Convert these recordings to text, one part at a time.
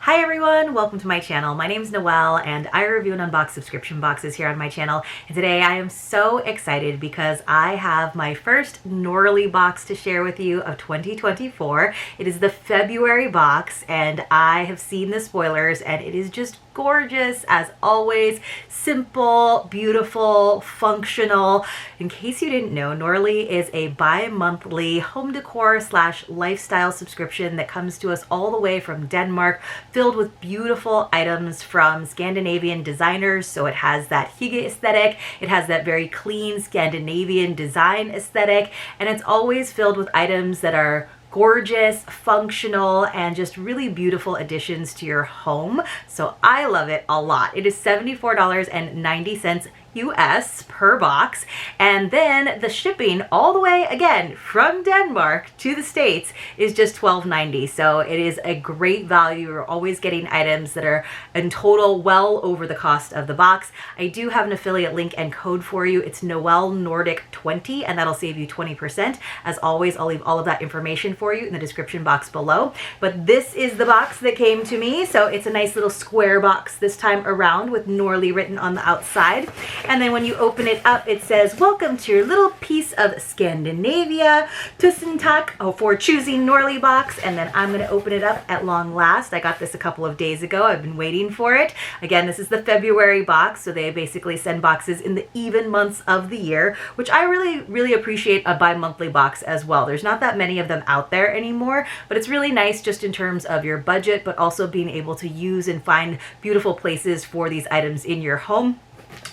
Hi everyone, welcome to my channel. My name is Noelle and I review and unbox subscription boxes here on my channel. And today I am so excited because I have my first Norlii box to share with you of 2024. It is the February box and I have seen the spoilers and it is just gorgeous as always. Simple, beautiful, functional. In case you didn't know, Norlii is a bi-monthly home decor / lifestyle subscription that comes to us all the way from Denmark, filled with beautiful items from Scandinavian designers. So it has that hygge aesthetic, it has that very clean Scandinavian design aesthetic, and it's always filled with items that are gorgeous, functional, and just really beautiful additions to your home. So I love it a lot. It is $74.90 US per box, and then the shipping all the way again from Denmark to the States is just $12.90. So it is a great value. You're always getting items that are in total well over the cost of the box. I do have an affiliate link and code for you. It's Noel Nordic 20, and that'll save you 20%. As always, I'll leave all of that information for you in the description box below. But this is the box that came to me. So it's a nice little square box this time around with Norlii written on the outside. And then when you open it up, it says, "Welcome to your little piece of Scandinavia. Tusen tack for choosing Norlii box." And then I'm going to open it up at long last. I got this a couple of days ago. I've been waiting for it. Again, this is the February box, so they basically send boxes in the even months of the year, which I really appreciate a bi-monthly box as well. There's not that many of them out there anymore, but it's really nice just in terms of your budget, but also being able to use and find beautiful places for these items in your home.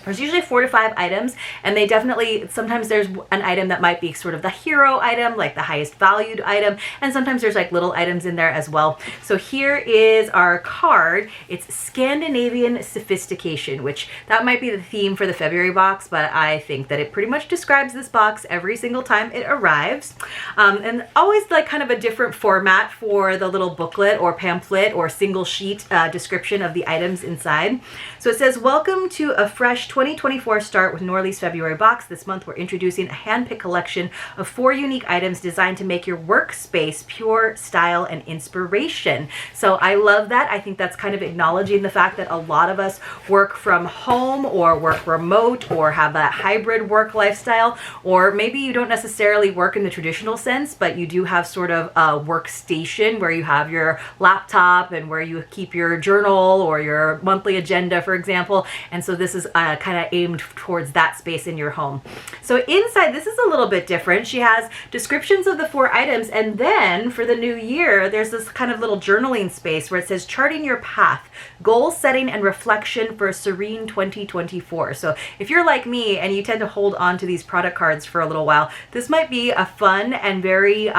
There's usually 4 to 5 items, and they definitely, sometimes there's an item that might be sort of the hero item, like the highest valued item, and sometimes there's like little items in there as well. So here is our card. It's Scandinavian Sophistication, which that might be the theme for the February box, but I think that it pretty much describes this box every single time it arrives. And always like kind of a different format for the little booklet or pamphlet or single sheet description of the items inside. So it says, "Welcome to a fresh 2024 start with Norlii's February box. This month we're introducing a hand-picked collection of 4 unique items designed to make your workspace pure style and inspiration." So I love that. I think that's kind of acknowledging the fact that a lot of us work from home or work remote or have that hybrid work lifestyle, or maybe you don't necessarily work in the traditional sense, but you do have sort of a workstation where you have your laptop and where you keep your journal or your monthly agenda, for example. And so this is kind of aimed towards that space in your home. So inside, this is a little bit different. She has descriptions of the 4 items, and then for the new year, there's this kind of little journaling space where it says, "Charting your path, goal setting and reflection for a serene 2024. So if you're like me and you tend to hold on to these product cards for a little while, this might be a fun and very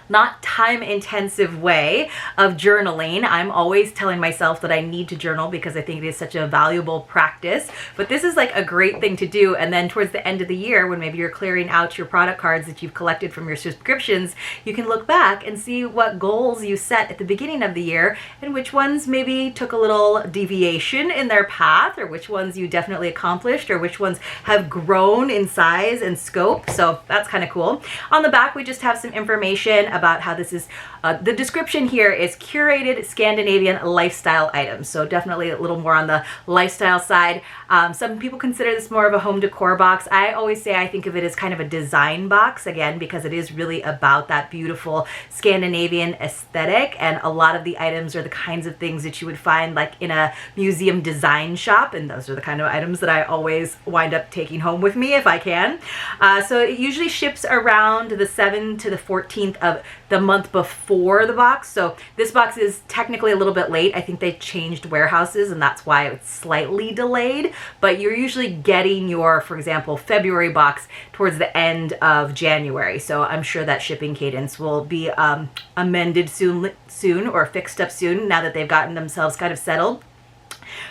not time-intensive way of journaling. I'm always telling myself that I need to journal because I think it is such a valuable practice, but this is like a great thing to do. And then towards the end of the year, when maybe you're clearing out your product cards that you've collected from your subscriptions, you can look back and see what goals you set at the beginning of the year and which ones maybe took a little deviation in their path, or which ones you definitely accomplished, or which ones have grown in size and scope. So that's kind of cool. On the back, we just have some information about how this is, the description here is curated Scandinavian lifestyle items. So definitely a little more on the lifestyle side. Some people consider this more of a home decor box. I always say I think of it as kind of a design box, again, because it is really about that beautiful Scandinavian aesthetic. And a lot of the items are the kinds of things that you would find like in a museum design shop. And those are the kind of items that I always wind up taking home with me if I can. So it usually ships around the 7th to the 14th of the month before the box. So this box is technically a little bit late. I think they changed warehouses and that's why it's slightly delayed, but you're usually getting your, for example, February box towards the end of January. So I'm sure that shipping cadence will be amended soon or fixed up soon now that they've gotten themselves kind of settled.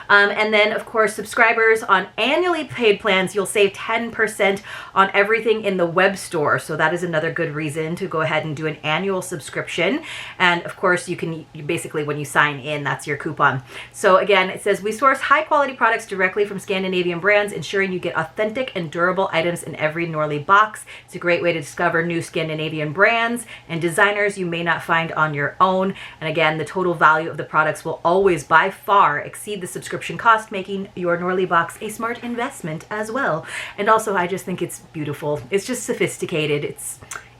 And then, of course, subscribers on annually paid plans, you'll save 10% on everything in the web store. So that is another good reason to go ahead and do an annual subscription. And of course, you basically, when you sign in, that's your coupon. So again, it says, we source high quality products directly from Scandinavian brands, ensuring you get authentic and durable items in every Norlii box. It's a great way to discover new Scandinavian brands and designers you may not find on your own. And again, the total value of the products will always by far exceed the subscription cost, making your Norlii box a smart investment as well. And also, I just think it's beautiful. It's just sophisticated.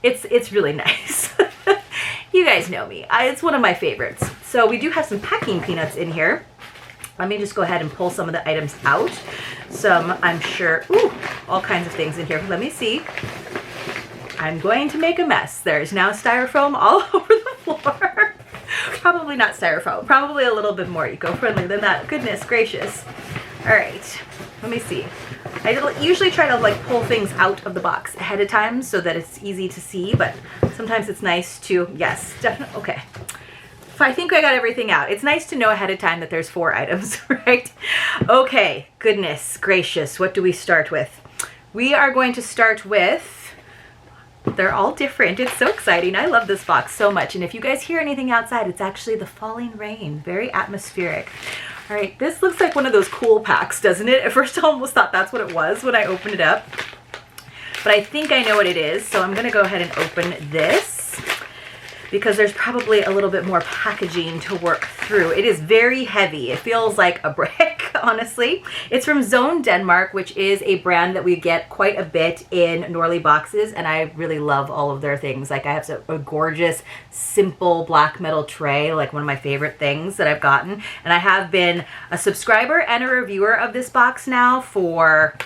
It's really nice. You guys know me. It's one of my favorites. So we do have some packing peanuts in here. Let me just go ahead and pull some of the items out. Some, I'm sure, all kinds of things in here. Let me see. I'm going to make a mess. There's now styrofoam all over the floor. Probably not styrofoam. Probably a little bit more eco-friendly than that. Goodness gracious. All right. Let me see. I usually try to like pull things out of the box ahead of time so that it's easy to see, but sometimes it's nice to, yes, definitely, okay. I think I got everything out. It's nice to know ahead of time that there's 4 items, right? Okay, goodness gracious, what do we start with? We are going to start with, they're all different. It's so exciting. I love this box so much. And if you guys hear anything outside, it's actually the falling rain. Very atmospheric. All right, this looks like one of those cool packs, doesn't it? At first I almost thought that's what it was when I opened it up. But I think I know what it is, so I'm gonna go ahead and open this, because there's probably a little bit more packaging to work through. It is very heavy. It feels like a brick, honestly. It's from Zone Denmark, which is a brand that we get quite a bit in Norlii boxes, and I really love all of their things. Like I have a gorgeous, simple black metal tray, like one of my favorite things that I've gotten. And I have been a subscriber and a reviewer of this box now for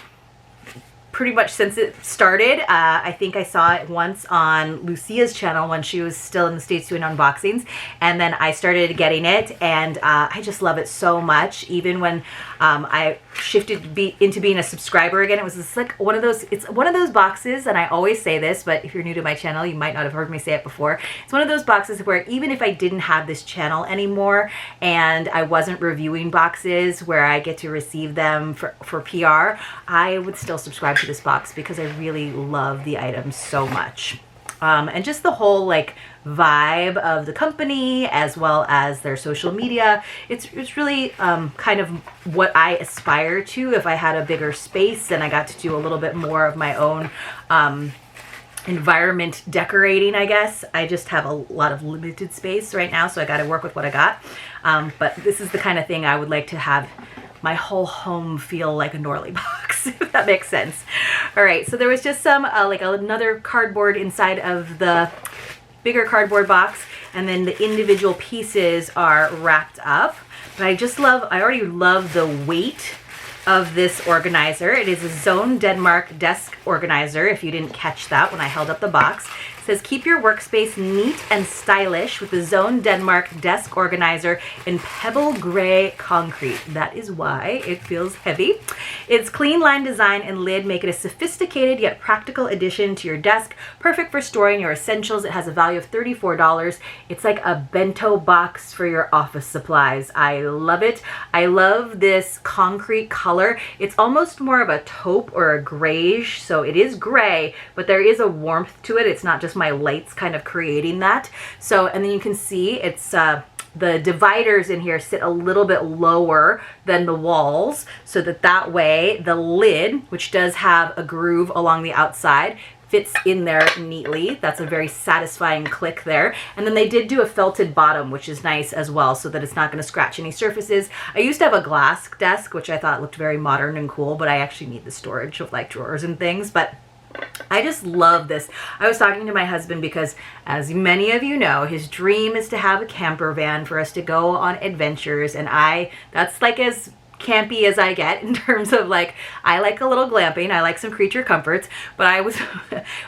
pretty much since it started. I think I saw it once on Lucia's channel when she was still in the States doing unboxings, and then I started getting it, and I just love it so much. Even when I shifted into being a subscriber again, it was just like one of those, it's one of those boxes, and I always say this, but if you're new to my channel, you might not have heard me say it before. It's one of those boxes where even if I didn't have this channel anymore and I wasn't reviewing boxes where I get to receive them for PR, I would still subscribe to this box because I really love the items so much. And just the whole like vibe of the company as well as their social media. It's really kind of what I aspire to if I had a bigger space and I got to do a little bit more of my own environment decorating, I guess. I just have a lot of limited space right now, so I got to work with what I got. But this is the kind of thing I would like to have my whole home feel like a Norlii box, if that makes sense. All right, so there was just some like another cardboard inside of the bigger cardboard box, and then the individual pieces are wrapped up. But I already love the weight of this organizer. It is a Zone Denmark desk organizer, if you didn't catch that when I held up the box. It says, keep your workspace neat and stylish with the Zone Denmark desk organizer in pebble gray concrete. That is why it feels heavy. Its clean line design and lid make it a sophisticated yet practical addition to your desk, perfect for storing your essentials. It has a value of $34. It's like a bento box for your office supplies. I love it. I love this concrete color. It's almost more of a taupe or a grayish, so it is gray, but there is a warmth to it. It's not just my lights kind of creating that. So, and then you can see it's the dividers in here sit a little bit lower than the walls, so that way the lid, which does have a groove along the outside, fits in there neatly. That's a very satisfying click there. And then they did do a felted bottom, which is nice as well, so that it's not going to scratch any surfaces. I used to have a glass desk, which I thought looked very modern and cool, but I actually need the storage of like drawers and things. But I just love this. I was talking to my husband because, as many of you know, his dream is to have a camper van for us to go on adventures, and that's like as campy as I get in terms of like, I like a little glamping, I like some creature comforts, but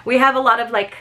we have a lot of like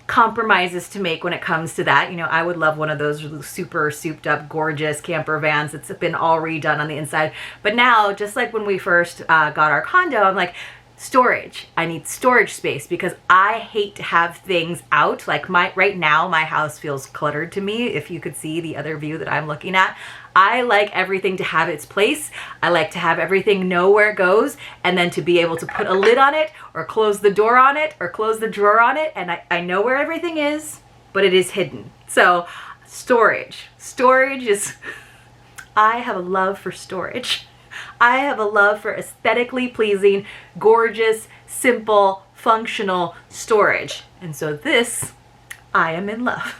compromises to make when it comes to that. You know, I would love one of those super souped up gorgeous camper vans that's been all redone on the inside. But now, just like when we first got our condo, I'm like, storage. I need storage space because I hate to have things out. Like right now, my house feels cluttered to me. If you could see the other view that I'm looking at, I like everything to have its place. I like to have everything know where it goes, and then to be able to put a lid on it or close the door on it or close the drawer on it. And I know where everything is, but it is hidden. So storage is, I have a love for storage. I have a love for aesthetically pleasing, gorgeous, simple, functional storage. And so this, I am in love.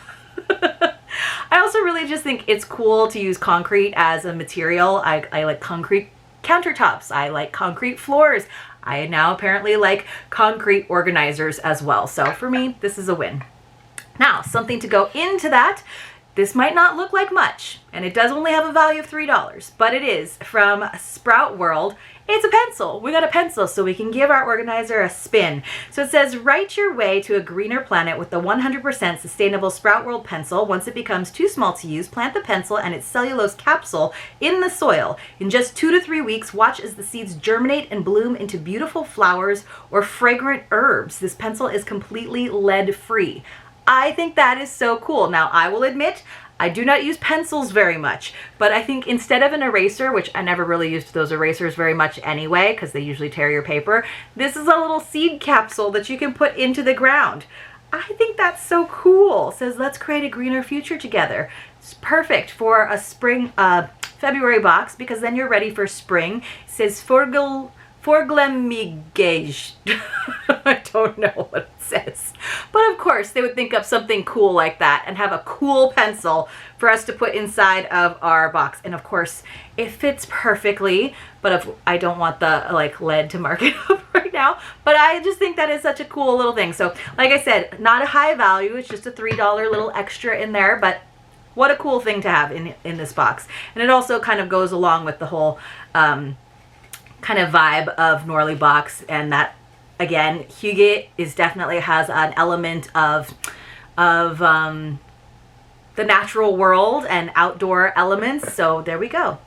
I also really just think it's cool to use concrete as a material. I like concrete countertops. I like concrete floors. I now apparently like concrete organizers as well. So for me, this is a win. Now, something to go into that. This might not look like much, and it does only have a value of $3, but it is from Sprout World. It's a pencil. We got a pencil so we can give our organizer a spin. So it says, write your way to a greener planet with the 100% sustainable Sprout World pencil. Once it becomes too small to use, plant the pencil and its cellulose capsule in the soil. In just 2 to 3 weeks, watch as the seeds germinate and bloom into beautiful flowers or fragrant herbs. This pencil is completely lead-free. I think that is so cool. Now, I will admit, I do not use pencils very much, but I think instead of an eraser, which I never really used those erasers very much anyway, because they usually tear your paper, this is a little seed capsule that you can put into the ground. I think that's so cool. It says, let's create a greener future together. It's perfect for a spring, February box, because then you're ready for spring. It says, Forglemigage. I don't know what it says. But of course, they would think of something cool like that and have a cool pencil for us to put inside of our box. And of course, it fits perfectly, but if I don't want the like lead to mark it up right now. But I just think that is such a cool little thing. So like I said, not a high value. It's just a $3 little extra in there, but what a cool thing to have in this box. And it also kind of goes along with the whole kind of vibe of Norlii box, and that again, Hygge is definitely has an element of the natural world and outdoor elements. So there we go.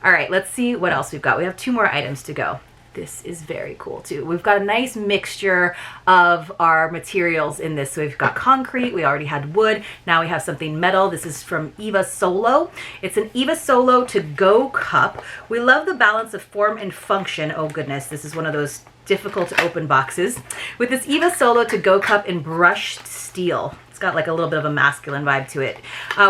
All right, let's see what else we've got. We have 2 more items to go. This is very cool too. We've got a nice mixture of our materials in this. So we've got concrete, we already had wood, now we have something metal. This is from Eva Solo. It's an Eva Solo to go cup. We love the balance of form and function. Oh goodness, this is one of those difficult to open boxes. With this Eva Solo to go cup in brushed steel. It's got like a little bit of a masculine vibe to it.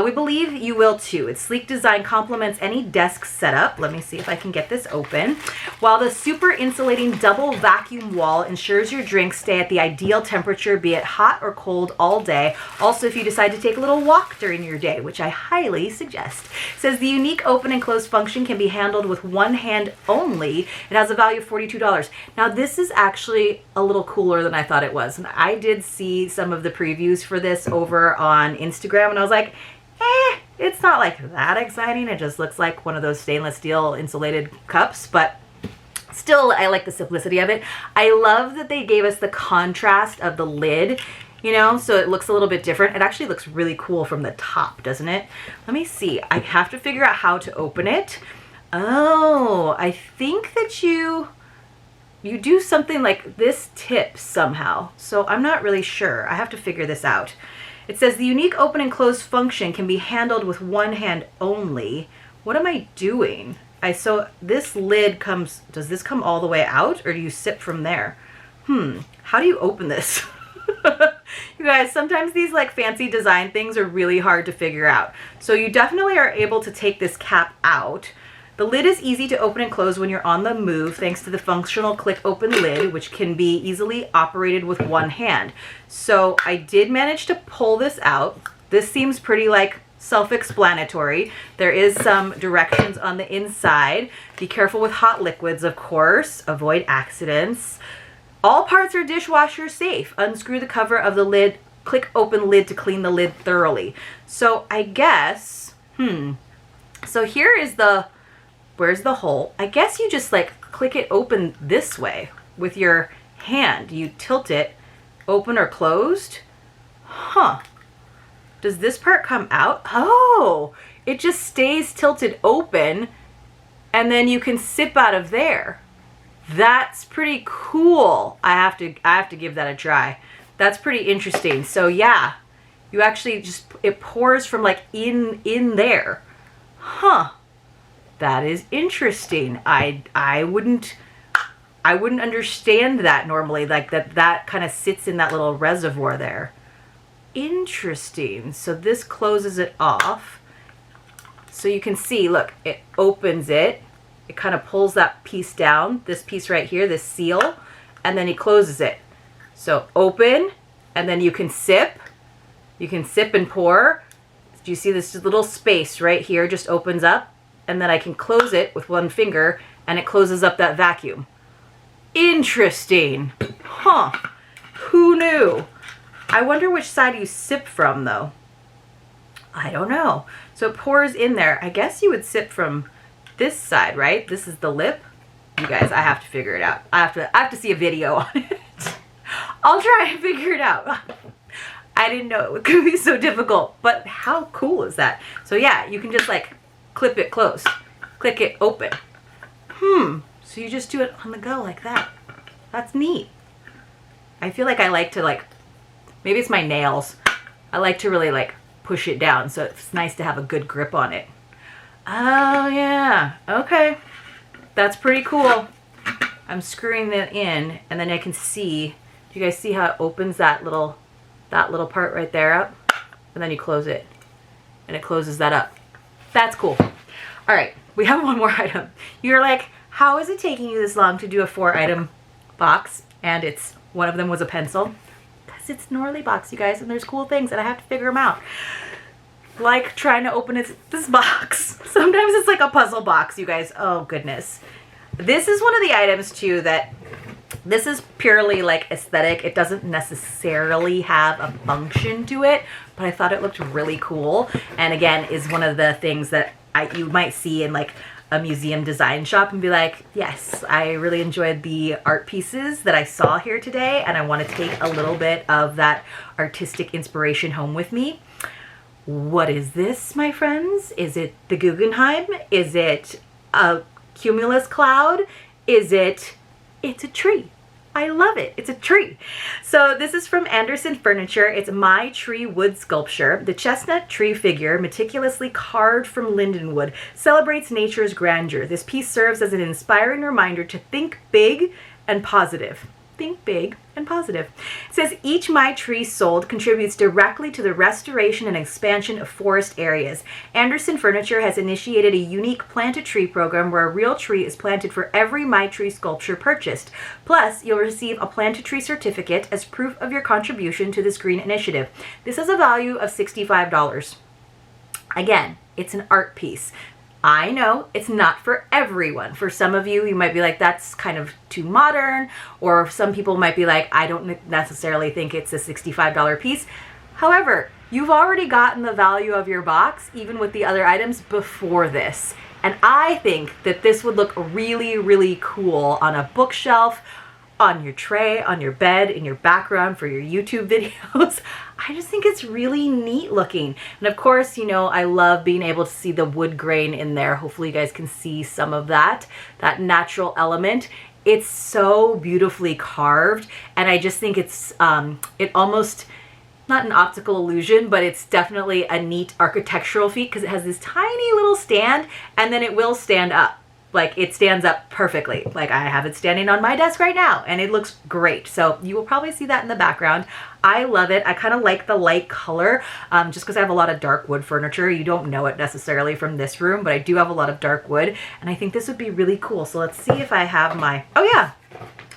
We believe you will too. Its sleek design complements any desk setup. Let me see if I can get this open. While the super insulating double vacuum wall ensures your drinks stay at the ideal temperature, be it hot or cold all day. Also, if you decide to take a little walk during your day, which I highly suggest. It says the unique open and close function can be handled with one hand only. It has a value of $42. Now this is actually a little cooler than I thought it was. And I did see some of the previews for this over on Instagram, and I was like, it's not like that exciting. It just looks like one of those stainless steel insulated cups, but still, I like the simplicity of it. I love that they gave us the contrast of the lid, you know, so it looks a little bit different. It actually looks really cool from the top, doesn't it? Let me see. I have to figure out how to open it. Oh, I think that you do something like this tips somehow. So I'm not really sure. I have to figure this out. It says the unique open and close function can be handled with one hand only. What am I doing? So this lid comes, does this come all the way out or do you sip from there? How do you open this? You guys, sometimes these like fancy design things are really hard to figure out. So you definitely are able to take this cap out. The lid is easy to open and close when you're on the move thanks to the functional click open lid, which can be easily operated with one hand. So I did manage to pull this out. This seems pretty like self-explanatory. There is some directions on the inside. Be careful with hot liquids, of course. Avoid accidents. All parts are dishwasher safe. Unscrew the cover of the lid. Click open lid to clean the lid thoroughly. So I guess, so here is where's the hole? I guess you just like click it open this way with your hand. You tilt it, open or closed. Does this part come out? Oh, it just stays tilted open and then you can sip out of there. That's pretty cool. I have to give that a try. That's pretty interesting. So yeah, you actually just, it pours from like in there. Huh. That is interesting. I wouldn't understand that normally, like that kind of sits in that little reservoir there. Interesting. So this closes it off. So you can see, look, it opens it. It kind of pulls that piece down, this piece right here, this seal, and then he closes it. So open, and then you can sip. You can sip and pour. Do you see this little space right here just opens up? And then I can close it with one finger, and it closes up that vacuum. Interesting. Huh. Who knew? I wonder which side you sip from, though. I don't know. So it pours in there. I guess you would sip from this side, right? This is the lip. You guys, I have to figure it out. I have to see a video on it. I'll try and figure it out. I didn't know it could be so difficult, but how cool is that? So yeah, you can just like clip it closed, click it open. So you just do it on the go like that. That's neat. I feel like I like to like, maybe it's my nails. I like to really like push it down, so it's nice to have a good grip on it. Oh yeah, okay. That's pretty cool. I'm screwing that in, and then I can see, do you guys see how it opens that little part right there up? And then you close it, and it closes that up. That's cool. All right, we have one more item. You're like, how is it taking you this long to do a 4-item box? And it's, one of them was a pencil. Because it's Norlii box, you guys, and there's cool things, and I have to figure them out. Like trying to open this box. Sometimes it's like a puzzle box, you guys. Oh, goodness. This is one of the items, too, that this is purely like aesthetic. It doesn't necessarily have a function to it, but I thought it looked really cool. And again, is one of the things that you might see in like a museum design shop and be like, yes, I really enjoyed the art pieces that I saw here today, and I want to take a little bit of that artistic inspiration home with me. What is this, my friends? Is it the Guggenheim? Is it a cumulus cloud? Is it... It's a tree. I love it. It's a tree. So this is from Anderson Furniture. It's My Tree wood sculpture. The chestnut tree figure, meticulously carved from lindenwood, celebrates nature's grandeur. This piece serves as an inspiring reminder to think big and positive. Think big and positive. It says each My Tree sold contributes directly to the restoration and expansion of forest areas. Anderson Furniture has initiated a unique Plant a Tree program where a real tree is planted for every My Tree sculpture purchased. Plus, you'll receive a Plant a Tree certificate as proof of your contribution to this green initiative. This has a value of $65. Again, it's an art piece. I know it's not for everyone. For some of you, you might be like, that's kind of too modern, or some people might be like, I don't necessarily think it's a $65 piece. However, you've already gotten the value of your box, even with the other items, before this. And I think that this would look really, really cool on a bookshelf, on your tray, on your bed, in your background for your YouTube videos. I just think it's really neat looking. And of course, you know, I love being able to see the wood grain in there. Hopefully you guys can see some of that natural element. It's so beautifully carved, and I just think it's, it almost, not an optical illusion, but it's definitely a neat architectural feat because it has this tiny little stand, and then it will stand up. Like, it stands up perfectly. Like, I have it standing on my desk right now, and it looks great. So you will probably see that in the background. I love it. I kind of like the light color, just because I have a lot of dark wood furniture. You don't know it necessarily from this room, but I do have a lot of dark wood, and I think this would be really cool. So let's see if I have my, oh yeah.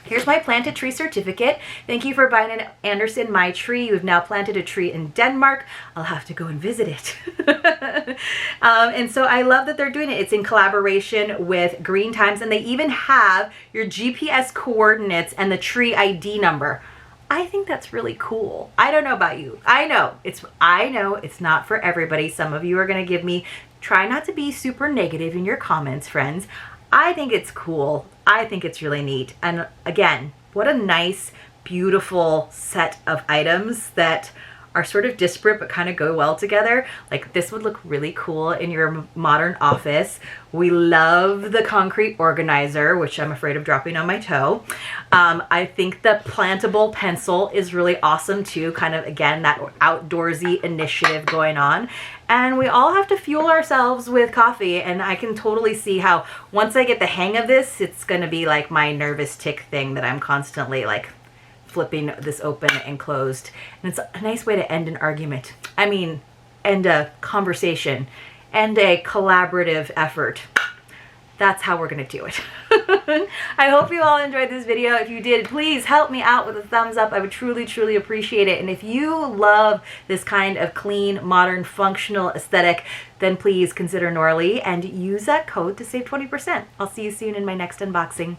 Here's my Plant a Tree certificate. Thank you for buying an Anderson My Tree. You have now planted a tree in Denmark. I'll have to go and visit it. And so I love that they're doing it. It's in collaboration with Green Times, and they even have your GPS coordinates and the tree ID number. I think that's really cool. I don't know about you. I know it's not for everybody. Some of you are going to give me, try not to be super negative in your comments, friends. I think it's cool. I think it's really neat. And again, what a nice, beautiful set of items that are sort of disparate but kind of go well together. Like this would look really cool in your modern office. We love the concrete organizer, which I'm afraid of dropping on my toe. I think the plantable pencil is really awesome too, kind of again that outdoorsy initiative going on. And we all have to fuel ourselves with coffee, and I can totally see how once I get the hang of this, it's gonna be like my nervous tick thing that I'm constantly like flipping this open and closed. And it's a nice way to end an argument. I mean, end a conversation and a collaborative effort. That's how we're gonna do it. I hope you all enjoyed this video. If you did, please help me out with a thumbs up. I would truly, truly appreciate it. And if you love this kind of clean, modern, functional aesthetic, then please consider Norlii and use that code to save 20%. I'll see you soon in my next unboxing.